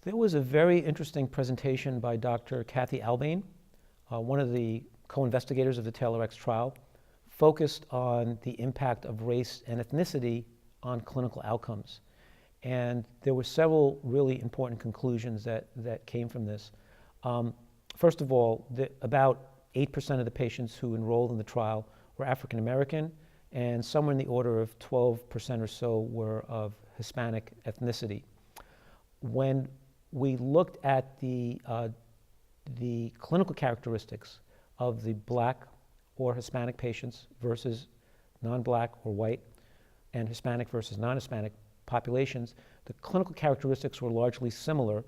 There was a very interesting presentation by Dr. Kathy Albane, one of the co-investigators of the TAILORx trial, focused on the impact of race and ethnicity on clinical outcomes. And there were several really important conclusions that came from this. First of all, about 8% of the patients who enrolled in the trial were African American, and somewhere in the order of 12% or so were of Hispanic ethnicity. When we looked at the clinical characteristics of the Black or Hispanic patients versus non-Black or white, and Hispanic versus non-Hispanic populations, the clinical characteristics were largely similar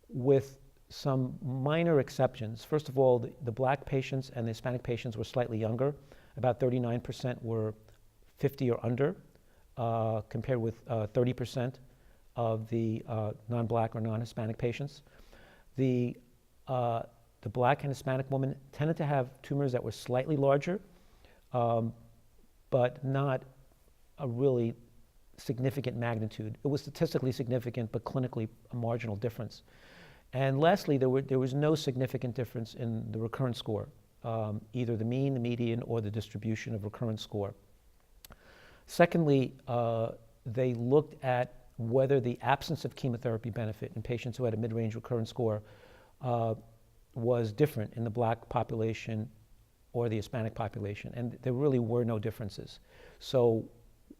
with some minor exceptions. First of all, the Black patients and the Hispanic patients were slightly younger. About 39% were 50 or under, compared with 30% of the non-Black or non-Hispanic patients. The Black and Hispanic women tended to have tumors that were slightly larger, but not a really significant magnitude. It was statistically significant, but clinically a marginal difference. And lastly, there was no significant difference in the recurrence score, either the mean, the median, or the distribution of recurrence score. Secondly, they looked at whether the absence of chemotherapy benefit in patients who had a mid-range recurrence score was different in the Black population or the Hispanic population, and there really were no differences. So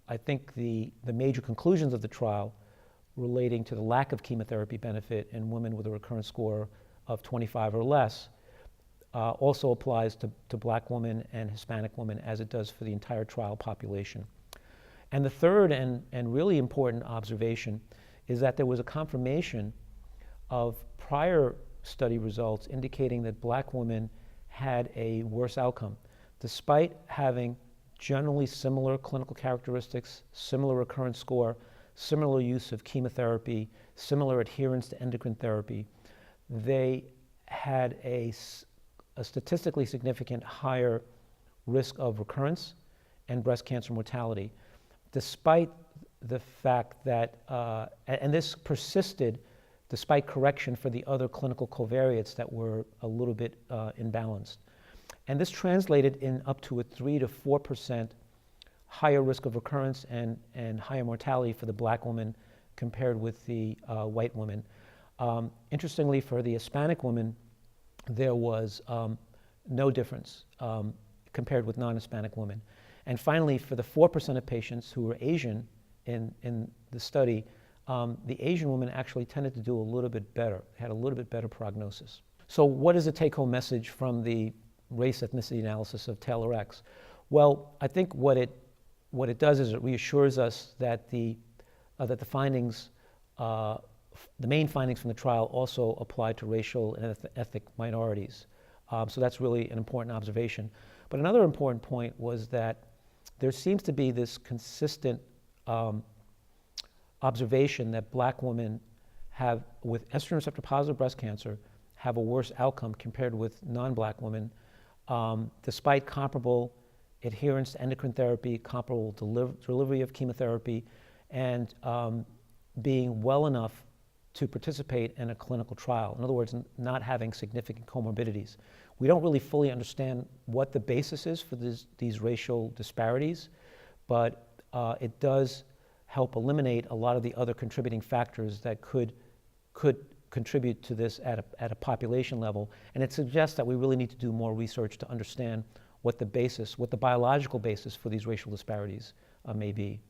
I think the major conclusions of the trial relating to the lack of chemotherapy benefit in women with a recurrence score of 25 or less also applies to Black women and Hispanic women as it does for the entire trial population. And the third and really important observation is that there was a confirmation of prior study results indicating that Black women had a worse outcome, despite having generally similar clinical characteristics, similar recurrence score, similar use of chemotherapy, similar adherence to endocrine therapy. They had a statistically significant higher risk of recurrence and breast cancer mortality, despite the fact that, and this persisted despite correction for the other clinical covariates that were a little bit imbalanced. And this translated in up to a 3 to 4% higher risk of recurrence and higher mortality for the Black woman compared with the white woman. Interestingly, for the Hispanic woman, there was no difference compared with non-Hispanic women. And finally, for the 4% of patients who were Asian in the study, the Asian women actually tended to do a little bit better, had a little bit better prognosis. So what is the take-home message from the race ethnicity analysis of TAILORx? Well, I think what it does is it reassures us that the findings, the main findings from the trial also apply to racial and ethnic minorities. So that's really an important observation. But another important point was that there seems to be this consistent observation that Black women have, with estrogen receptor positive breast cancer, have a worse outcome compared with non-Black women, despite comparable adherence to endocrine therapy, comparable delivery of chemotherapy, and being well enough to participate in a clinical trial. In other words, not having significant comorbidities. We don't really fully understand what the basis is for these racial disparities, but it does help eliminate a lot of the other contributing factors that could contribute to this at a population level. And it suggests that we really need to do more research to understand what the biological basis for these racial disparities may be.